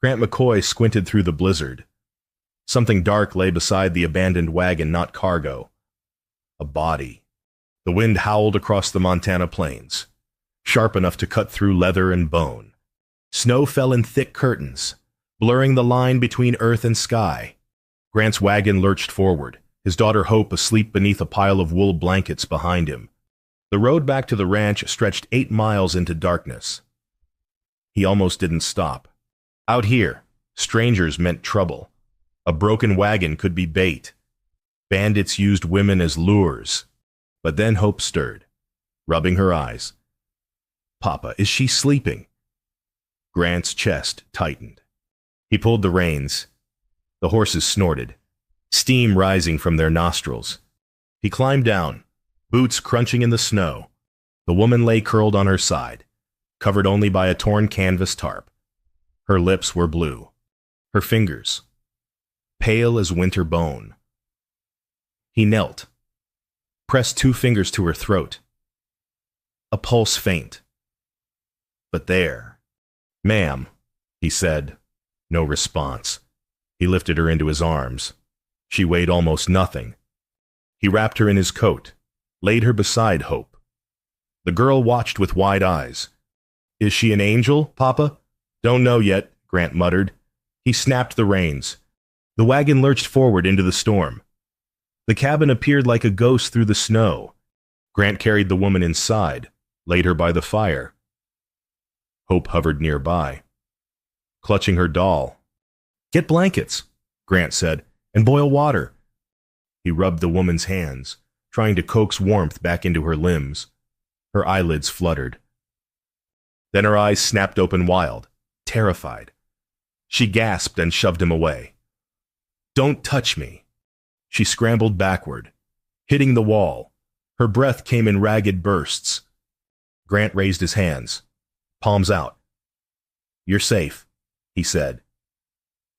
Grant McCoy squinted through the blizzard. Something dark lay beside the abandoned wagon, not cargo. A body. The wind howled across the Montana plains, sharp enough to cut through leather and bone. Snow fell in thick curtains, blurring the line between earth and sky. Grant's wagon lurched forward, his daughter Hope asleep beneath a pile of wool blankets behind him. The road back to the ranch stretched 8 miles into darkness. He almost didn't stop. Out here, strangers meant trouble. A broken wagon could be bait. Bandits used women as lures. But then Hope stirred, rubbing her eyes. "Papa, is she sleeping?" Grant's chest tightened. He pulled the reins. The horses snorted, steam rising from their nostrils. He climbed down, boots crunching in the snow. The woman lay curled on her side, covered only by a torn canvas tarp. Her lips were blue, her fingers pale as winter bone. He knelt, pressed 2 fingers to her throat. A pulse faint. But there. "Ma'am," he said. No response. He lifted her into his arms. She weighed almost nothing. He wrapped her in his coat, laid her beside Hope. The girl watched with wide eyes. "Is she an angel, Papa?" "Don't know yet," Grant muttered. He snapped the reins. The wagon lurched forward into the storm. The cabin appeared like a ghost through the snow. Grant carried the woman inside, laid her by the fire. Hope hovered nearby, clutching her doll. "Get blankets," Grant said, "and boil water." He rubbed the woman's hands, trying to coax warmth back into her limbs. Her eyelids fluttered. Then her eyes snapped open wild, terrified. She gasped and shoved him away. "Don't touch me." She scrambled backward, hitting the wall. Her breath came in ragged bursts. Grant raised his hands, palms out. "You're safe," he said.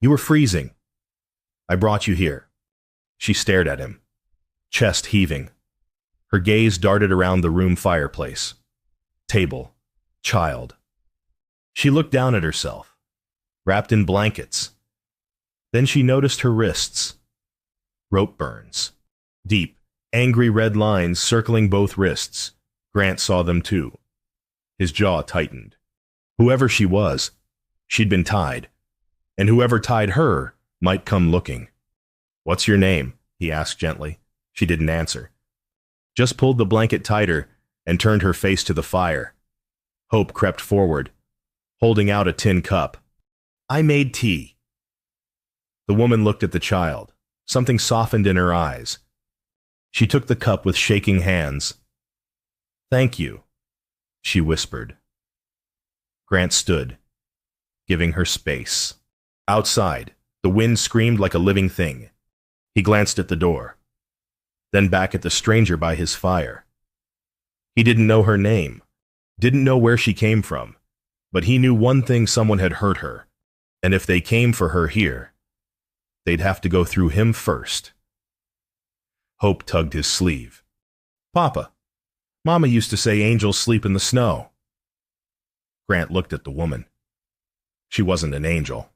"You were freezing. I brought you here." She stared at him, chest heaving. Her gaze darted around the room fireplace. Table. Child. She looked down at herself, wrapped in blankets. Then she noticed her wrists. Rope burns. Deep, angry red lines circling both wrists. Grant saw them too. His jaw tightened. Whoever she was, she'd been tied. And whoever tied her might come looking. "What's your name?" he asked gently. She didn't answer. Just pulled the blanket tighter and turned her face to the fire. Hope crept forward, holding out a tin cup. "I made tea." The woman looked at the child. Something softened in her eyes. She took the cup with shaking hands. "Thank you," she whispered. Grant stood, giving her space. Outside, the wind screamed like a living thing. He glanced at the door, then back at the stranger by his fire. He didn't know her name, didn't know where she came from, but he knew one thing: someone had hurt her, and if they came for her here, they'd have to go through him first. Hope tugged his sleeve. "Papa, Mama used to say angels sleep in the snow." Grant looked at the woman. She wasn't an angel.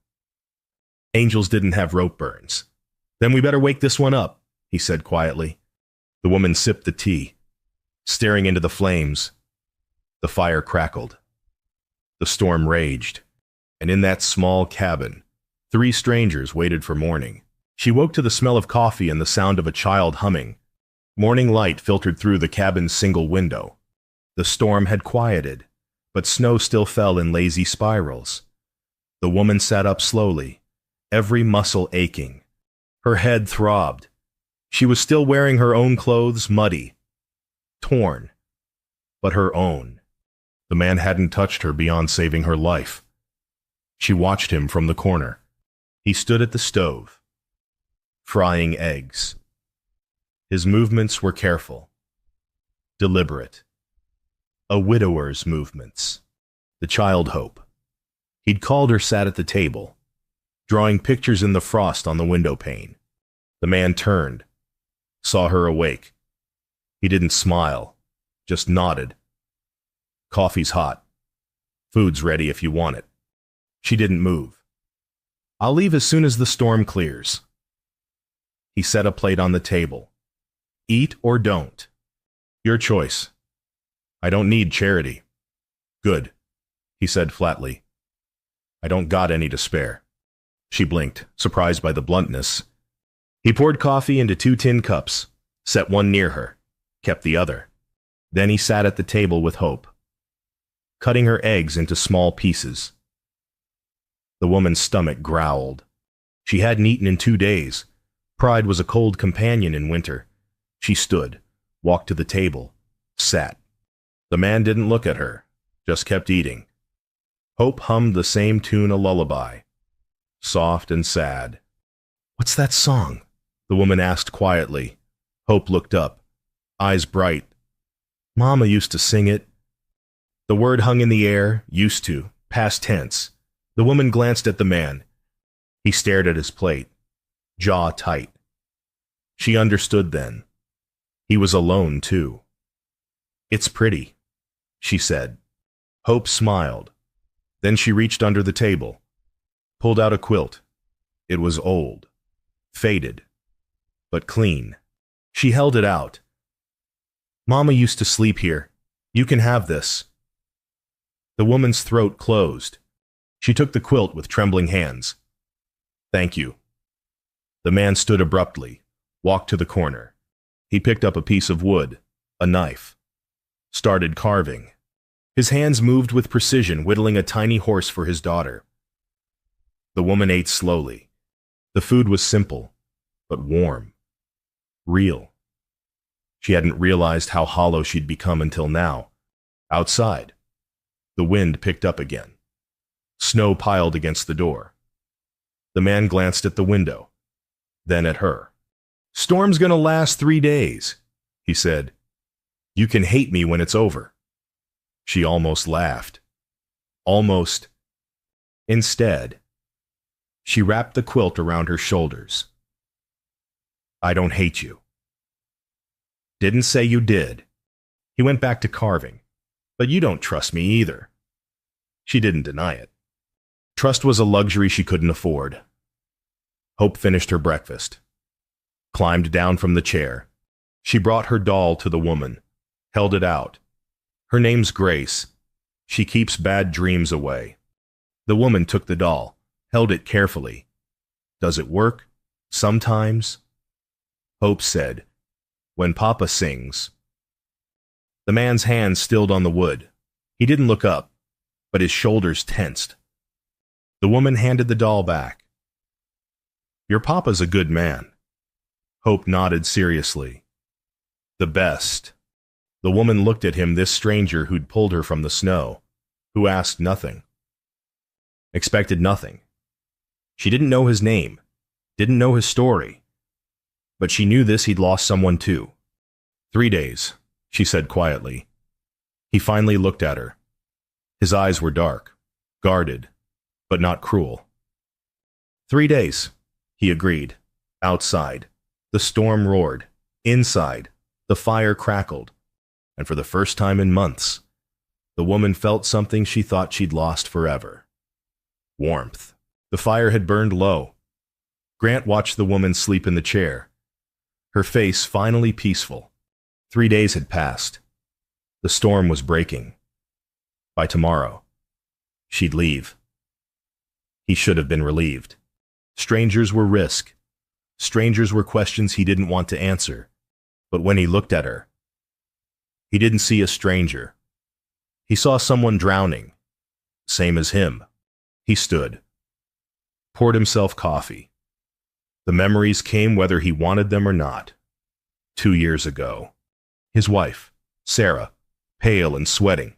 Angels didn't have rope burns. "Then we better wake this one up," he said quietly. The woman sipped the tea, staring into the flames. The fire crackled. The storm raged, and in that small cabin, 3 strangers waited for morning. She woke to the smell of coffee and the sound of a child humming. Morning light filtered through the cabin's single window. The storm had quieted, but snow still fell in lazy spirals. The woman sat up slowly, every muscle aching. Her head throbbed. She was still wearing her own clothes, muddy, torn, but her own. The man hadn't touched her beyond saving her life. She watched him from the corner. He stood at the stove, frying eggs. His movements were careful, deliberate. A widower's movements. The child Hope. He'd called her sat at the table, drawing pictures in the frost on the window pane. The man turned, saw her awake. He didn't smile, just nodded. "Coffee's hot. Food's ready if you want it." She didn't move. I'll leave as soon as the storm clears. He set a plate on the table. Eat or don't. Your choice. I don't need charity. Good, he said flatly. I don't got any to spare. She blinked, surprised by the bluntness. He poured coffee into 2 tin cups, set one near her, kept the other. Then he sat at the table with Hope, cutting her eggs into small pieces. The woman's stomach growled. She hadn't eaten in 2 days. Pride was a cold companion in winter. She stood, walked to the table, sat. The man didn't look at her, just kept eating. Hope hummed the same tune a lullaby, soft and sad. What's that song? The woman asked quietly. Hope looked up, eyes bright. Mama used to sing it. The word hung in the air, used to, past tense. The woman glanced at the man. He stared at his plate, jaw tight. She understood then. He was alone, too. It's pretty, she said. Hope smiled. Then she reached under the table, pulled out a quilt. It was old, faded, but clean. She held it out. Mama used to sleep here. You can have this. The woman's throat closed. She took the quilt with trembling hands. Thank you. The man stood abruptly, walked to the corner. He picked up a piece of wood, a knife, started carving. His hands moved with precision, whittling a tiny horse for his daughter. The woman ate slowly. The food was simple, but warm, real. She hadn't realized how hollow she'd become until now. Outside, the wind picked up again. Snow piled against the door. The man glanced at the window, then at her. Storm's gonna last 3 days, he said. You can hate me when it's over. She almost laughed. Almost. Instead, she wrapped the quilt around her shoulders. I don't hate you. Didn't say you did. He went back to carving. But you don't trust me either. She didn't deny it. Trust was a luxury she couldn't afford. Hope finished her breakfast, climbed down from the chair. She brought her doll to the woman, held it out. Her name's Grace. She keeps bad dreams away. The woman took the doll, held it carefully. Does it work? Sometimes. Hope said, when Papa sings. The man's hand stilled on the wood. He didn't look up, but his shoulders tensed. The woman handed the doll back. Your Papa's a good man. Hope nodded seriously. The best. The woman looked at him, this stranger who'd pulled her from the snow, who asked nothing, expected nothing. She didn't know his name, didn't know his story, but she knew this: he'd lost someone too. 3 days, she said quietly. He finally looked at her. His eyes were dark, guarded, but not cruel. 3 days, he agreed. Outside, the storm roared. Inside, the fire crackled. And for the first time in months, the woman felt something she thought she'd lost forever. Warmth. The fire had burned low. Grant watched the woman sleep in the chair, her face finally peaceful. 3 days had passed. The storm was breaking. By tomorrow, she'd leave. He should have been relieved. Strangers were risk. Strangers were questions he didn't want to answer. But when he looked at her, he didn't see a stranger. He saw someone drowning, same as him. He stood, poured himself coffee. The memories came whether he wanted them or not. 2 years ago. His wife, Sarah, pale and sweating.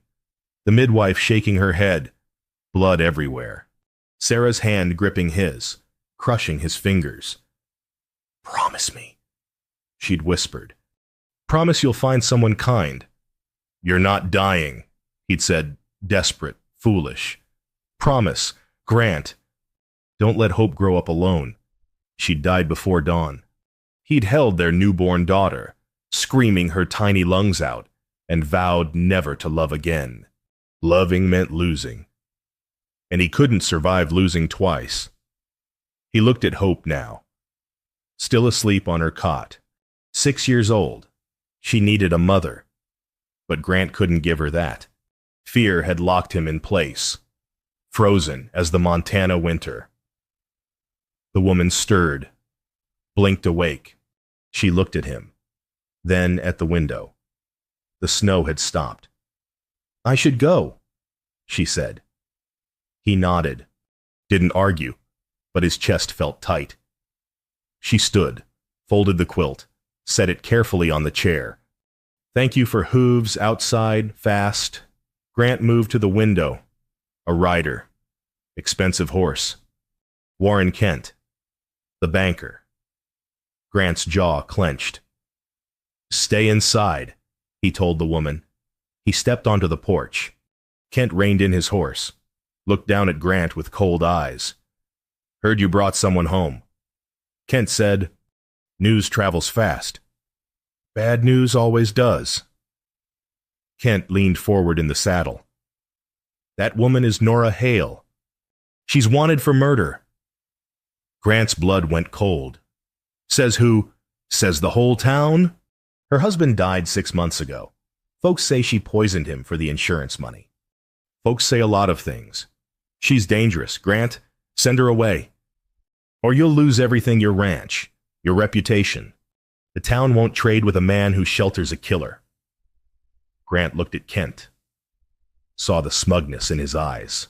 The midwife shaking her head, blood everywhere. Sarah's hand gripping his, crushing his fingers. Promise me, she'd whispered. Promise you'll find someone kind. You're not dying, he'd said, desperate, foolish. Promise, Grant. Don't let Hope grow up alone. She'd died before dawn. He'd held their newborn daughter, screaming her tiny lungs out, and vowed never to love again. Loving meant losing. And he couldn't survive losing twice. He looked at Hope now, still asleep on her cot. 6 years old. She needed a mother. But Grant couldn't give her that. Fear had locked him in place, frozen as the Montana winter. The woman stirred, blinked awake. She looked at him, then at the window. The snow had stopped. "I should go," she said. He nodded, didn't argue, but his chest felt tight. She stood, folded the quilt, set it carefully on the chair. "Thank you for hooves outside, fast." Grant moved to the window. A rider. Expensive horse. Warren Kent. The banker. Grant's jaw clenched. "Stay inside," he told the woman. He stepped onto the porch. Kent reined in his horse, looked down at Grant with cold eyes. "Heard you brought someone home." Kent said, "News travels fast." "Bad news always does." Kent leaned forward in the saddle. "That woman is Nora Hale. She's wanted for murder." Grant's blood went cold. "Says who? Says the whole town?" "Her husband died 6 months ago. Folks say she poisoned him for the insurance money." "Folks say a lot of things. She's dangerous. Grant, send her away. Or you'll lose everything, your ranch, your reputation. The town won't trade with a man who shelters a killer." Grant looked at Kent, saw the smugness in his eyes.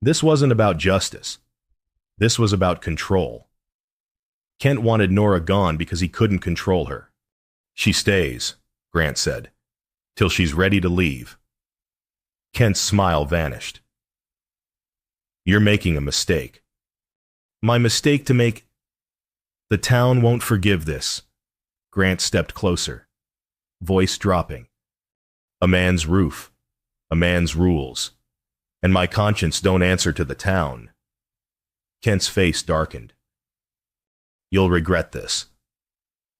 This wasn't about justice. This was about control. Kent wanted Nora gone because he couldn't control her. "She stays," Grant said, "till she's ready to leave." Kent's smile vanished. "You're making a mistake." "My mistake to make—" "The town won't forgive this." Grant stepped closer, voice dropping. "A man's roof, a man's rules, and my conscience don't answer to the town." Kent's face darkened. "You'll regret this.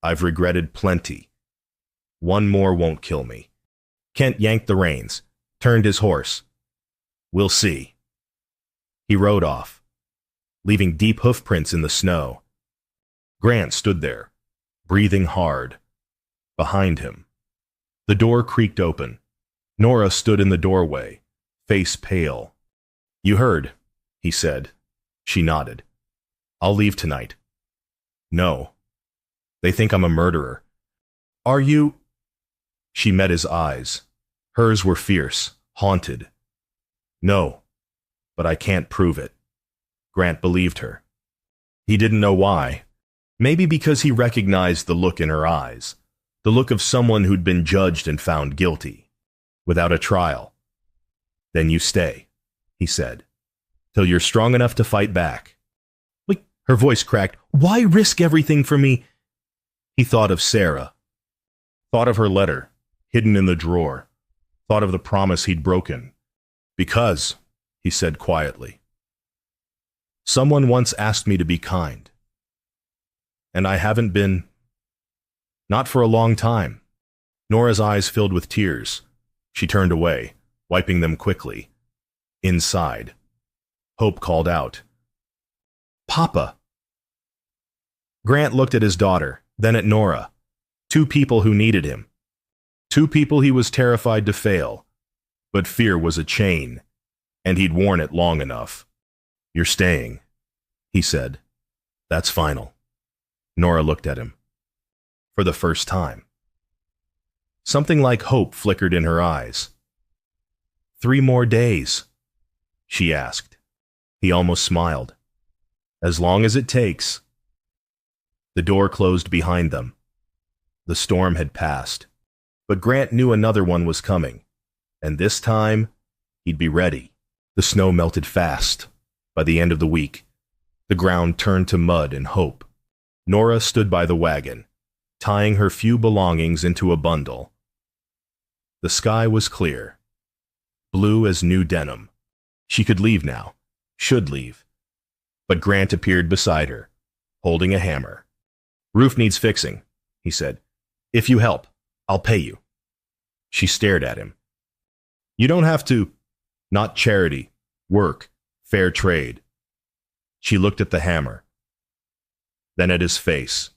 I've regretted plenty. One more won't kill me." Kent yanked the reins, turned his horse. "We'll see." He rode off, leaving deep hoofprints in the snow. Grant stood there, breathing hard. Behind him, the door creaked open. Nora stood in the doorway, face pale. "You heard," he said. She nodded. "I'll leave tonight." "No. They think I'm a murderer." "Are you—" She met his eyes. Hers were fierce, haunted. "No, but I can't prove it." Grant believed her. He didn't know why. Maybe because he recognized the look in her eyes, the look of someone who'd been judged and found guilty, without a trial. "Then you stay," he said, "till you're strong enough to fight back." "Wait," her voice cracked. "Why risk everything for me?" He thought of Sarah, thought of her letter, hidden in the drawer, thought of the promise he'd broken. "Because," he said quietly, "someone once asked me to be kind. And I haven't been. Not for a long time." Nora's eyes filled with tears. She turned away, wiping them quickly. Inside, Hope called out, "Papa!" Grant looked at his daughter, then at Nora. 2 people who needed him. 2 people he was terrified to fail. But fear was a chain, and he'd worn it long enough. "You're staying," he said. "That's final." Nora looked at him. For the first time. Something like hope flickered in her eyes. 3 more days?" she asked. He almost smiled. "As long as it takes." The door closed behind them. The storm had passed. But Grant knew another one was coming. And this time, he'd be ready. The snow melted fast. By the end of the week, the ground turned to mud and hope. Nora stood by the wagon, tying her few belongings into a bundle. The sky was clear, blue as new denim. She could leave now, should leave. But Grant appeared beside her, holding a hammer. "Roof needs fixing," he said. "If you help, I'll pay you." She stared at him. "You don't have to." "Not charity. Work. Fair trade." She looked at the hammer. then at his face.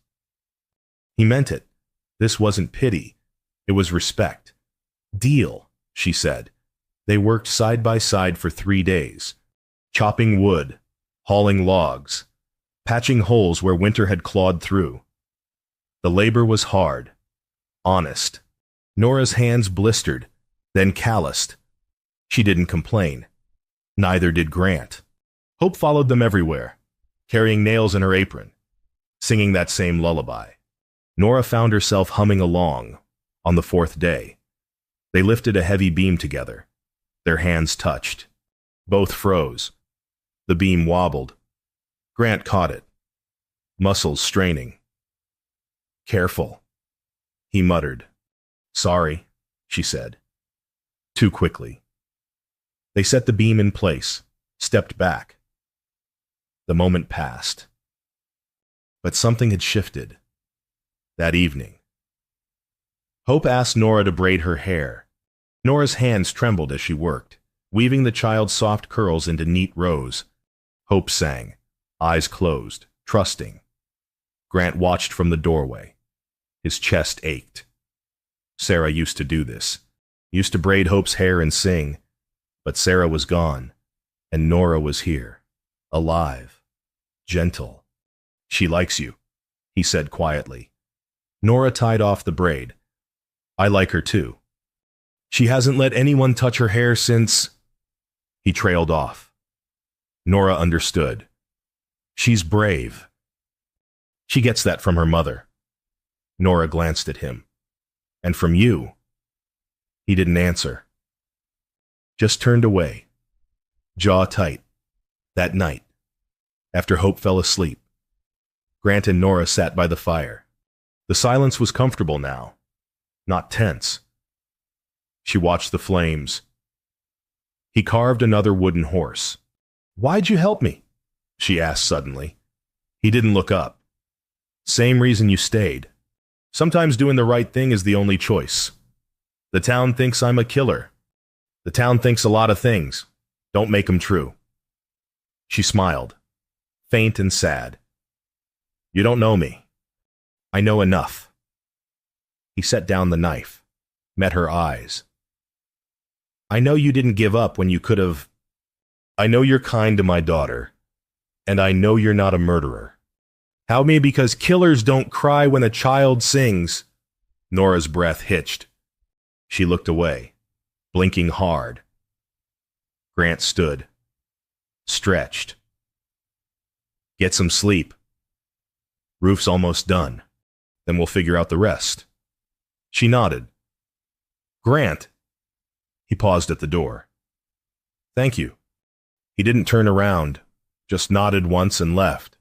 He meant it. This wasn't pity. It was respect. Deal, she said. They worked side by side for 3 days, chopping wood, hauling logs, patching holes where winter had clawed through. The labor was hard, honest. Nora's hands blistered, then calloused. She didn't complain. Neither did Grant. Hope followed them everywhere, carrying nails in her apron, singing that same lullaby. Nora found herself humming along on the 4th day. They lifted a heavy beam together. Their hands touched. Both froze. The beam wobbled. Grant caught it, muscles straining. Careful, he muttered. Sorry, she said. Too quickly. They set the beam in place, stepped back. The moment passed. But something had shifted. That evening. Hope asked Nora to braid her hair. Nora's hands trembled as she worked, weaving the child's soft curls into neat rows. Hope sang, eyes closed, trusting. Grant watched from the doorway. His chest ached. Sarah used to do this, used to braid Hope's hair and sing, but Sarah was gone, and Nora was here, alive, gentle. She likes you, he said quietly. Nora tied off the braid. I like her too. She hasn't let anyone touch her hair since... He trailed off. Nora understood. She's brave. She gets that from her mother. Nora glanced at him. And from you. He didn't answer. Just turned away, jaw tight. That night, after Hope fell asleep, Grant and Nora sat by the fire. The silence was comfortable now, not tense. She watched the flames. He carved another wooden horse. Why'd you help me? She asked suddenly. He didn't look up. Same reason you stayed. Sometimes doing the right thing is the only choice. The town thinks I'm a killer. The town thinks a lot of things. Don't make them true. She smiled, faint and sad. You don't know me. I know enough. He set down the knife, met her eyes. I know you didn't give up when you could have. I know you're kind to my daughter, and I know you're not a murderer. Help me because killers don't cry when a child sings. Nora's breath hitched. She looked away, blinking hard. Grant stood, stretched. Get some sleep. Roof's almost done. Then we'll figure out the rest. She nodded. Grant. He paused at the door. Thank you. He didn't turn around, just nodded once and left.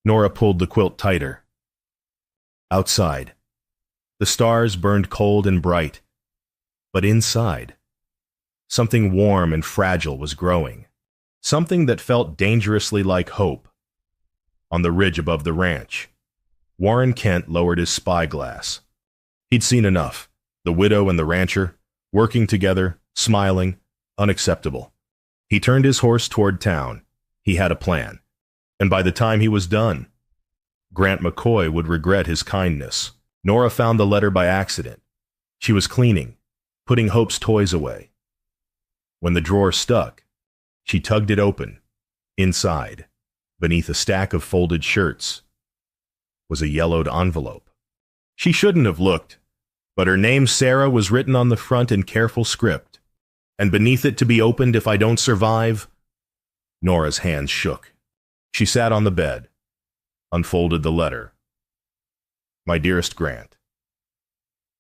Nora pulled the quilt tighter. Outside, the stars burned cold and bright. But inside, something warm and fragile was growing. Something that felt dangerously like hope. On the ridge above the ranch, Warren Kent lowered his spyglass. He'd seen enough. The widow and the rancher, working together, smiling, unacceptable. He turned his horse toward town. He had a plan. And by the time he was done, Grant McCoy would regret his kindness. Nora found the letter by accident. She was cleaning, putting Hope's toys away. When the drawer stuck, she tugged it open. Inside, beneath a stack of folded shirts, was a yellowed envelope. She shouldn't have looked, but her name Sarah was written on the front in careful script, and beneath it to be opened if I don't survive. Nora's hands shook. She sat on the bed, unfolded the letter. My dearest Grant,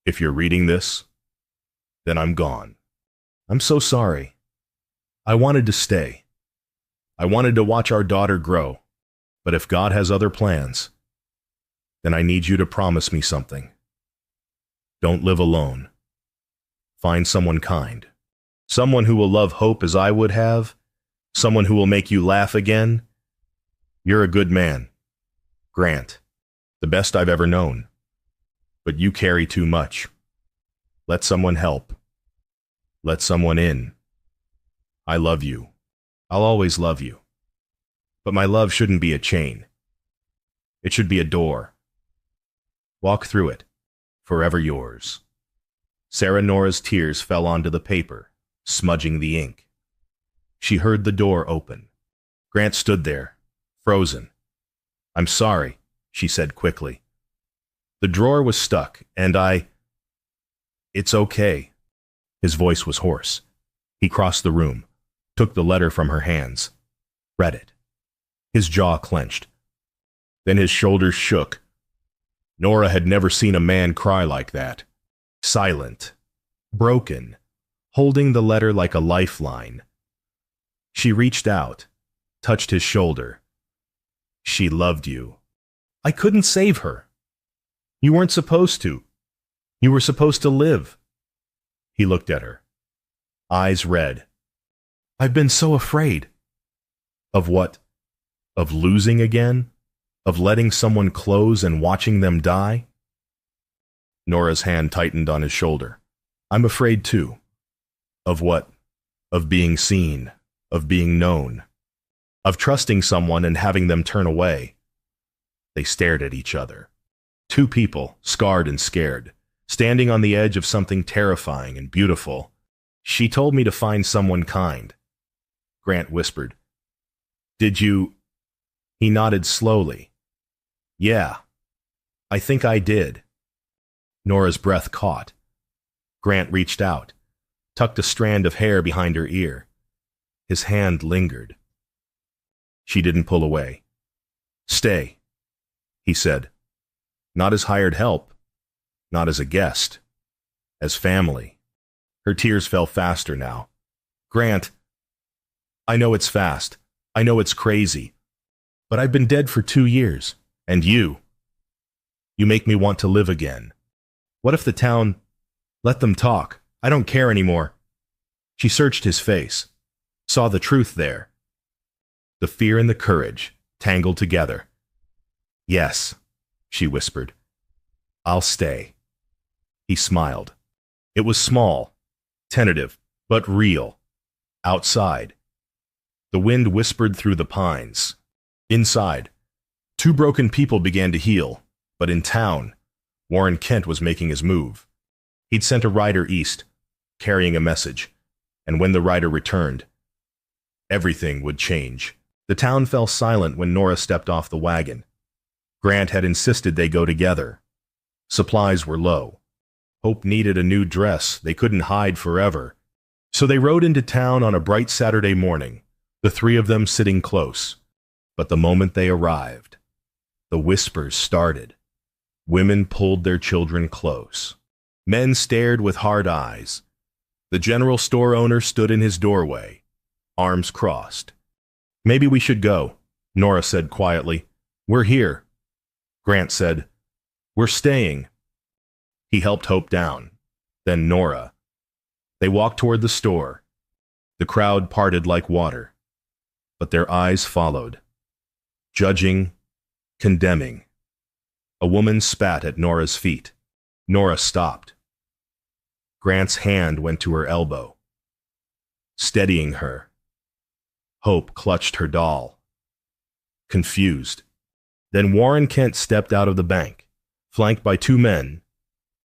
if you're reading this, then I'm gone. I'm so sorry. I wanted to stay. I wanted to watch our daughter grow, but if God has other plans, then I need you to promise me something. Don't live alone. Find someone kind. Someone who will love Hope as I would have. Someone who will make you laugh again. You're a good man, Grant, the best I've ever known. But you carry too much. Let someone help. Let someone in. I love you. I'll always love you. But my love shouldn't be a chain. It should be a door. Walk through it. Forever yours. Sarah Nora's tears fell onto the paper, smudging the ink. She heard the door open. Grant stood there, frozen. I'm sorry, she said quickly. The drawer was stuck, and It's okay. His voice was hoarse. He crossed the room, took the letter from her hands, read it. His jaw clenched. Then his shoulders shook. Nora had never seen a man cry like that. Silent, broken, holding the letter like a lifeline. She reached out, touched his shoulder. She loved you. I couldn't save her. You weren't supposed to. You were supposed to live. He looked at her, eyes red. I've been so afraid. Of what? Of losing again? Of letting someone close and watching them die? Nora's hand tightened on his shoulder. I'm afraid too. Of what? Of being seen, of being known, of trusting someone and having them turn away. They stared at each other. Two people, scarred and scared, standing on the edge of something terrifying and beautiful. She told me to find someone kind. Grant whispered. Did you? He nodded slowly. Yeah, I think I did. Nora's breath caught. Grant reached out, tucked a strand of hair behind her ear. His hand lingered. She didn't pull away. Stay, he said. Not as hired help, not as a guest, as family. Her tears fell faster now. Grant, I know it's fast. I know it's crazy. But I've been dead for 2 years. And you make me want to live again. What if the town... Let them talk. I don't care anymore. She searched his face, saw the truth there. The fear and the courage tangled together. Yes, she whispered. I'll stay. He smiled. It was small, tentative, but real. Outside. The wind whispered through the pines. Inside. 2 broken people began to heal, but in town, Warren Kent was making his move. He'd sent a rider east, carrying a message, and when the rider returned, everything would change. The town fell silent when Nora stepped off the wagon. Grant had insisted they go together. Supplies were low. Hope needed a new dress they couldn't hide forever. So they rode into town on a bright Saturday morning, the 3 of them sitting close. But the moment they arrived, the whispers started. Women pulled their children close. Men stared with hard eyes. The general store owner stood in his doorway, arms crossed. Maybe we should go, Nora said quietly. We're here. Grant said, we're staying. He helped Hope down, then Nora. They walked toward the store. The crowd parted like water, but their eyes followed, judging, condemning. A woman spat at Nora's feet. Nora stopped. Grant's hand went to her elbow, steadying her. Hope clutched her doll, confused. Then Warren Kent stepped out of the bank, flanked by 2 men.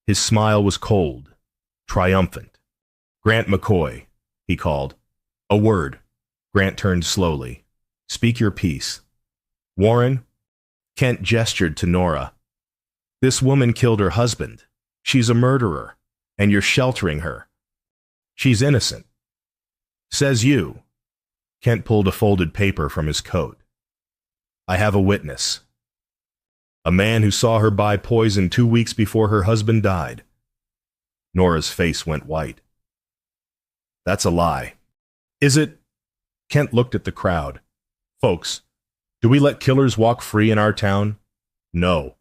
His smile was cold, triumphant. Grant McCoy, he called. A word. Grant turned slowly. Speak your piece. Warren? Kent gestured to Nora. This woman killed her husband. She's a murderer, and you're sheltering her. She's innocent. Says you. Kent pulled a folded paper from his coat. I have a witness. A man who saw her buy poison 2 weeks before her husband died. Nora's face went white. That's a lie. Is it? Kent looked at the crowd. Folks, do we let killers walk free in our town? No.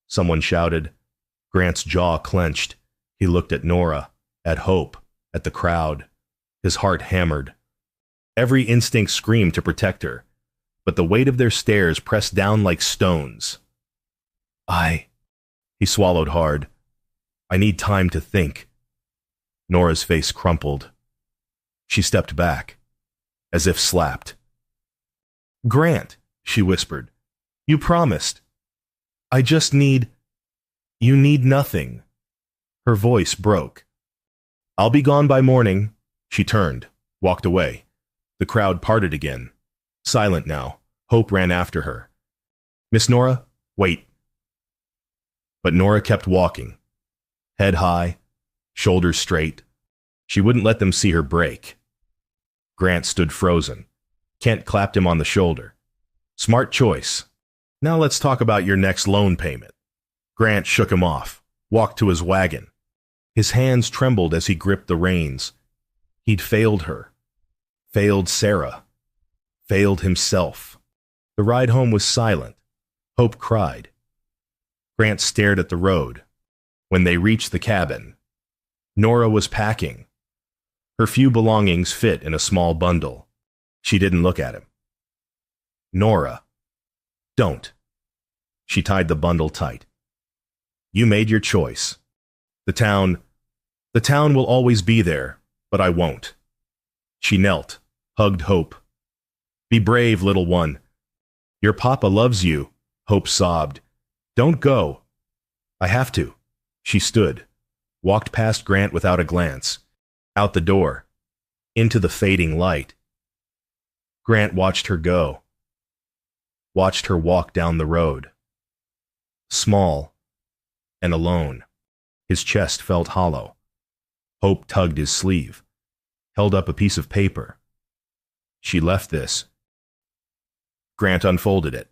Someone shouted. Grant's jaw clenched. He looked at Nora, at Hope, at the crowd. His heart hammered. Every instinct screamed to protect her, but the weight of their stares pressed down like stones. He swallowed hard. I need time to think. Nora's face crumpled. She stepped back, as if slapped. Grant, she whispered, you promised. I just need... You need nothing. Her voice broke. I'll be gone by morning. She turned, walked away. The crowd parted again. Silent now, Hope ran after her. Miss Nora, wait. But Nora kept walking. Head high, shoulders straight. She wouldn't let them see her break. Grant stood frozen. Kent clapped him on the shoulder. Smart choice. Now let's talk about your next loan payment. Grant shook him off, walked to his wagon. His hands trembled as he gripped the reins. He'd failed her. Failed Sarah. Failed himself. The ride home was silent. Hope cried. Grant stared at the road. When they reached the cabin, Nora was packing. Her few belongings fit in a small bundle. She didn't look at him. Nora, don't. She tied the bundle tight. You made your choice. The town will always be there, but I won't. She knelt, hugged Hope. Be brave, little one. Your papa loves you, Hope sobbed. Don't go. I have to. She stood, walked past Grant without a glance, out the door, into the fading light. Grant watched her go, watched her walk down the road. Small and alone. His chest felt hollow. Hope tugged his sleeve, held up a piece of paper. She left this. Grant unfolded it.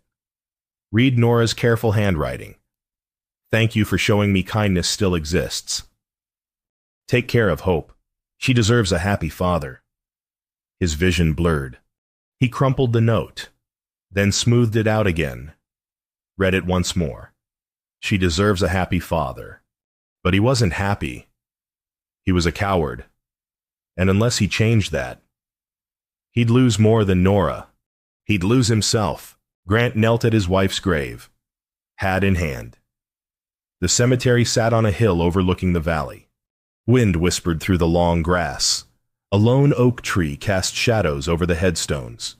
Read Nora's careful handwriting. Thank you for showing me kindness still exists. Take care of Hope. She deserves a happy father. His vision blurred. He crumpled the note, then smoothed it out again. Read it once more. She deserves a happy father. But he wasn't happy. He was a coward. And unless he changed that, he'd lose more than Nora. He'd lose himself. Grant knelt at his wife's grave, hat in hand. The cemetery sat on a hill overlooking the valley. Wind whispered through the long grass. A lone oak tree cast shadows over the headstones.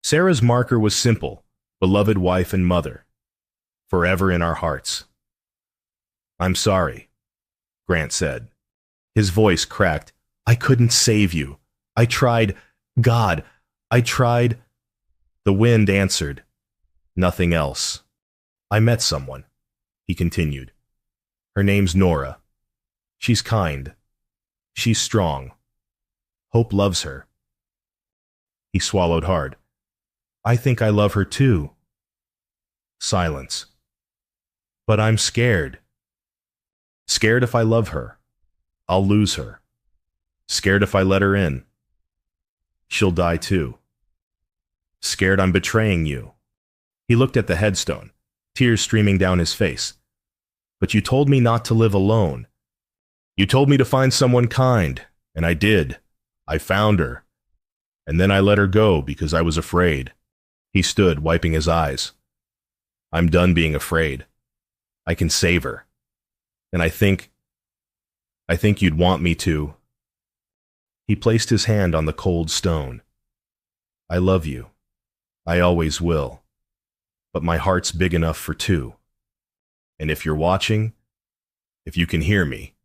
Sarah's marker was simple, beloved wife and mother. Forever in our hearts. I'm sorry, Grant said. His voice cracked. I couldn't save you. I tried. God, I tried. The wind answered. Nothing else. I met someone, he continued. Her name's Nora. She's kind. She's strong. Hope loves her. He swallowed hard. I think I love her too. Silence. But I'm scared. Scared if I love her, I'll lose her. Scared if I let her in, she'll die too. Scared I'm betraying you. He looked at the headstone, tears streaming down his face. But you told me not to live alone. You told me to find someone kind, and I did. I found her. And then I let her go because I was afraid. He stood, wiping his eyes. I'm done being afraid. I can save her. And I think you'd want me to. He placed his hand on the cold stone. I love you. I always will. But my heart's big enough for two. And if you're watching, if you can hear me,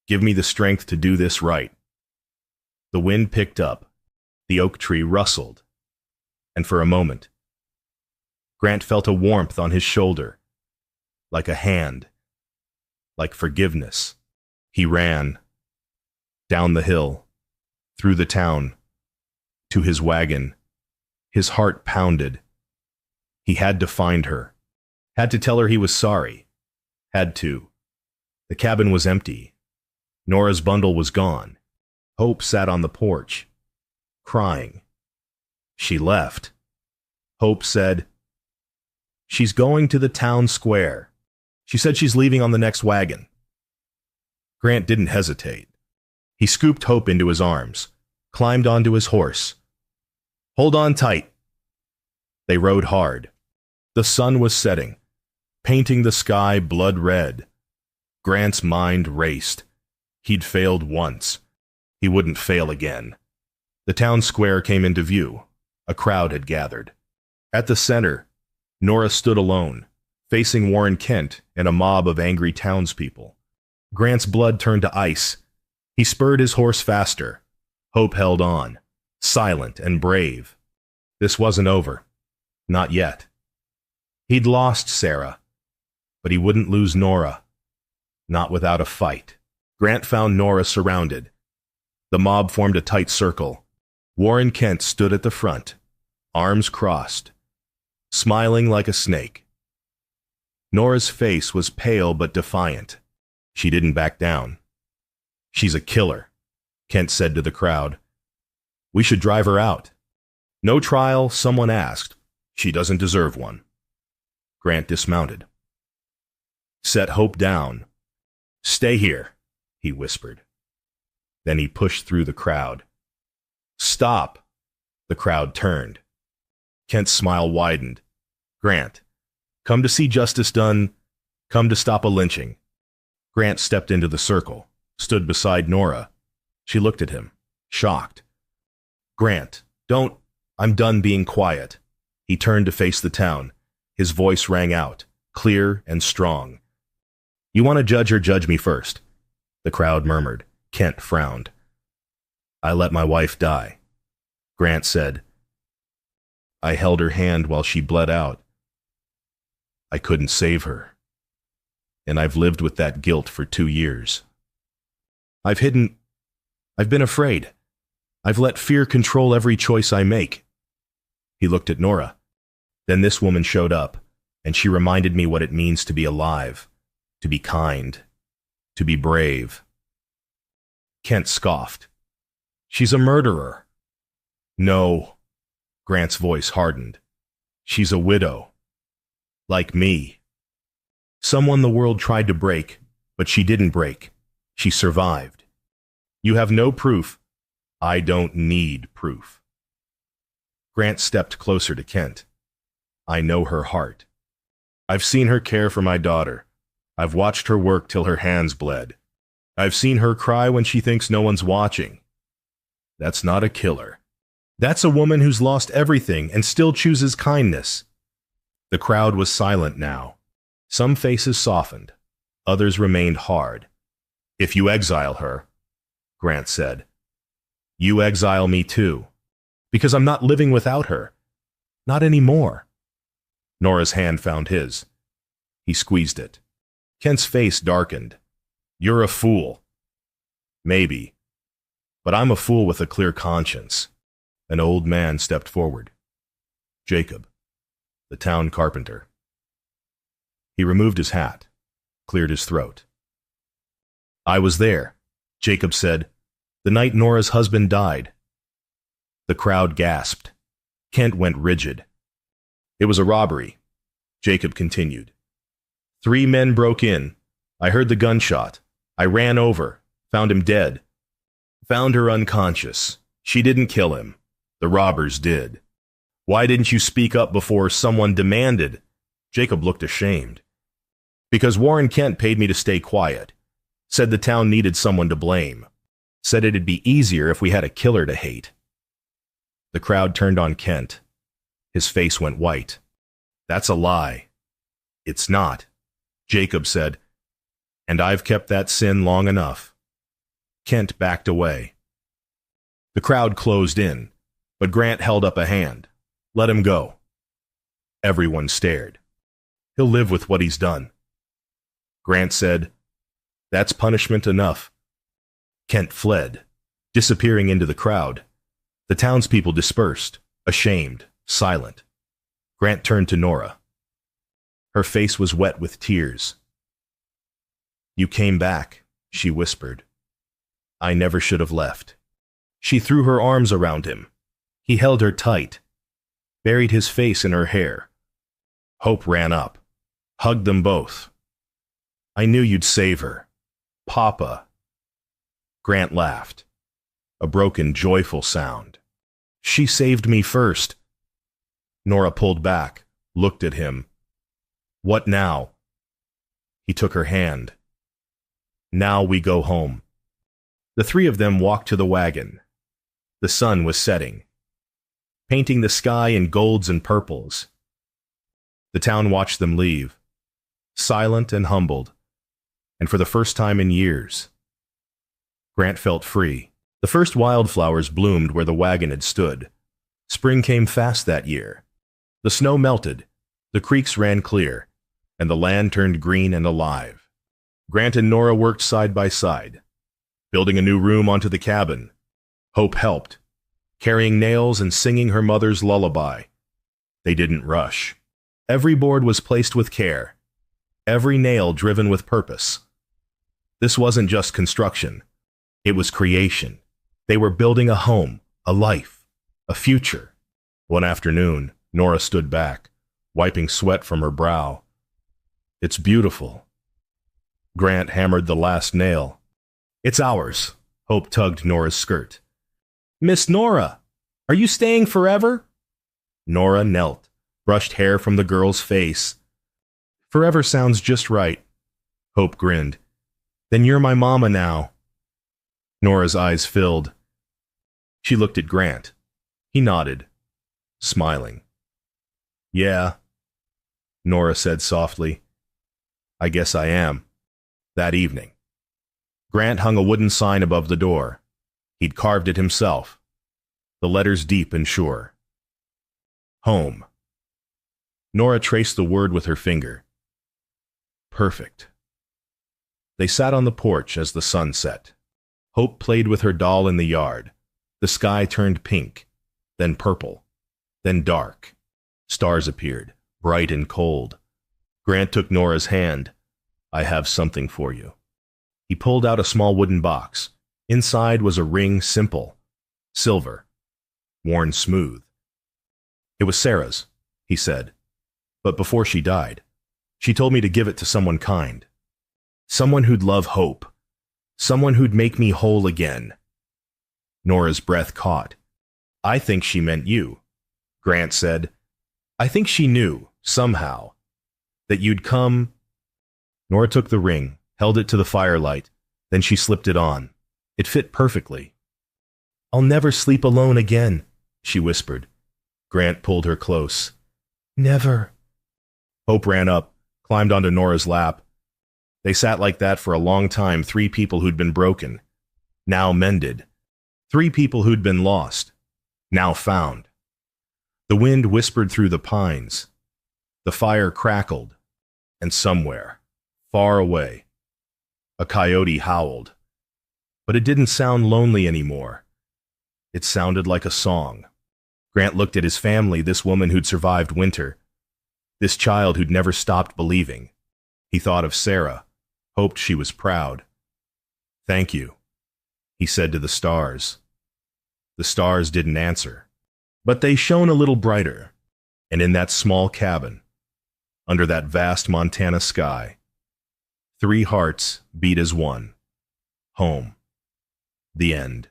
give me the strength to do this right. The wind picked up. The oak tree rustled. And for a moment, Grant felt a warmth on his shoulder, like a hand, like forgiveness. He ran, down the hill, through the town, to his wagon. His heart pounded. He had to find her, had to tell her he was sorry, had to. The cabin was empty. Nora's bundle was gone. Hope sat on the porch, crying. She left. Hope said, She's going to the town square. She said she's leaving on the next wagon. Grant didn't hesitate. He scooped Hope into his arms, climbed onto his horse. Hold on tight. They rode hard. The sun was setting, painting the sky blood red. Grant's mind raced. He'd failed once. He wouldn't fail again. The town square came into view. A crowd had gathered. At the center, Nora stood alone, facing Warren Kent and a mob of angry townspeople. Grant's blood turned to ice. He spurred his horse faster. Hope held on, silent and brave. This wasn't over. Not yet. He'd lost Sarah, but he wouldn't lose Nora. Not without a fight. Grant found Nora surrounded. The mob formed a tight circle. Warren Kent stood at the front, arms crossed, smiling like a snake. Nora's face was pale but defiant. She didn't back down. "She's a killer," Kent said to the crowd. "We should drive her out." "No trial," someone asked. "She doesn't deserve one." Grant dismounted. Set Hope down. "Stay here," he whispered. Then he pushed through the crowd. "Stop!" The crowd turned. Kent's smile widened. "Grant, come to see justice done, come to stop a lynching." Grant stepped into the circle, stood beside Nora. She looked at him, shocked. "Grant, don't, I'm done being quiet." He turned to face the town. His voice rang out, clear and strong. "You want to judge her, judge me first." The crowd murmured. Kent frowned. "I let my wife die." Grant said, "I held her hand while she bled out. I couldn't save her. And I've lived with that guilt for 2 years. I've been afraid. I've let fear control every choice I make." He looked at Nora. Then this woman showed up, and she reminded me what it means to be alive, to be kind, to be brave. Kent scoffed. "She's a murderer." "No." Grant's voice hardened. "She's a widow. Like me. Someone the world tried to break, but she didn't break. She survived. You have no proof. I don't need proof." Grant stepped closer to Kent. "I know her heart. I've seen her care for my daughter. I've watched her work till her hands bled. I've seen her cry when she thinks no one's watching. That's not a killer. That's a woman who's lost everything and still chooses kindness." The crowd was silent now. Some faces softened. Others remained hard. "If you exile her," Grant said, "you exile me too. Because I'm not living without her. Not anymore." Nora's hand found his. He squeezed it. Kent's face darkened. "You're a fool." "Maybe. But I'm a fool with a clear conscience." An old man stepped forward. Jacob, the town carpenter. He removed his hat, cleared his throat. "I was there," Jacob said, "the night Nora's husband died." The crowd gasped. Kent went rigid. "It was a robbery," Jacob continued. 3 men broke in. I heard the gunshot. I ran over, found him dead. Found her unconscious. She didn't kill him. The robbers did. Why didn't you speak up before someone demanded?" Jacob looked ashamed. "Because Warren Kent paid me to stay quiet. Said the town needed someone to blame. Said it'd be easier if we had a killer to hate." The crowd turned on Kent. His face went white. "That's a lie." "It's not," Jacob said, "and I've kept that sin long enough." Kent backed away. The crowd closed in, but Grant held up a hand. "Let him go." Everyone stared. "He'll live with what he's done." Grant said, "That's punishment enough." Kent fled, disappearing into the crowd. The townspeople dispersed, ashamed, silent. Grant turned to Nora. Her face was wet with tears. "You came back," she whispered. "I never should have left." She threw her arms around him. He held her tight, buried his face in her hair. Hope ran up, hugged them both. "I knew you'd save her. Papa." Grant laughed, a broken, joyful sound. "She saved me first." Nora pulled back, looked at him. "What now?" He took her hand. "Now we go home." The 3 of them walked to the wagon. The sun was setting, painting the sky in golds and purples. The town watched them leave. silent and humbled, and for the first time in years, Grant felt free. The first wildflowers bloomed where the wagon had stood. Spring came fast that year. The snow melted, the creeks ran clear, and the land turned green and alive. Grant and Nora worked side by side, building a new room onto the cabin. Hope helped, carrying nails and singing her mother's lullaby. They didn't rush. Every board was placed with care, every nail driven with purpose. This wasn't just construction. It was creation. They were building a home, a life, a future. One afternoon, Nora stood back, wiping sweat from her brow. "It's beautiful." Grant hammered the last nail. "It's ours." Hope tugged Nora's skirt. "Miss Nora, are you staying forever?" Nora knelt, brushed hair from the girl's face. "Forever sounds just right." Hope grinned. "Then you're my mama now." Nora's eyes filled. She looked at Grant. He nodded, smiling. "Yeah," Nora said softly. "I guess I am." That evening, Grant hung a wooden sign above the door. He'd carved it himself, the letters deep and sure. Home. Nora traced the word with her finger. Perfect. They sat on the porch as the sun set. Hope played with her doll in the yard. The sky turned pink, then purple, then dark. Stars appeared, bright and cold. Grant took Nora's hand. "I have something for you." He pulled out a small wooden box. Inside was a ring, simple, silver, worn smooth. "It was Sarah's," he said, "but before she died, she told me to give it to someone kind. Someone who'd love Hope. Someone who'd make me whole again." Nora's breath caught. "I think she meant you," Grant said. "I think she knew, somehow, that you'd come." Nora took the ring, held it to the firelight, then she slipped it on. It fit perfectly. "I'll never sleep alone again," she whispered. Grant pulled her close. "Never." Hope ran up, climbed onto Nora's lap. They sat like that for a long time, three people who'd been broken, now mended. Three people who'd been lost, now found. The wind whispered through the pines. The fire crackled, and somewhere, far away, a coyote howled. But it didn't sound lonely anymore. It sounded like a song. Grant looked at his family, this woman who'd survived winter, this child who'd never stopped believing. He thought of Sarah, hoped she was proud. "Thank you," he said to the stars. The stars didn't answer, but they shone a little brighter, and in that small cabin, under that vast Montana sky, three hearts beat as one. Home. The end.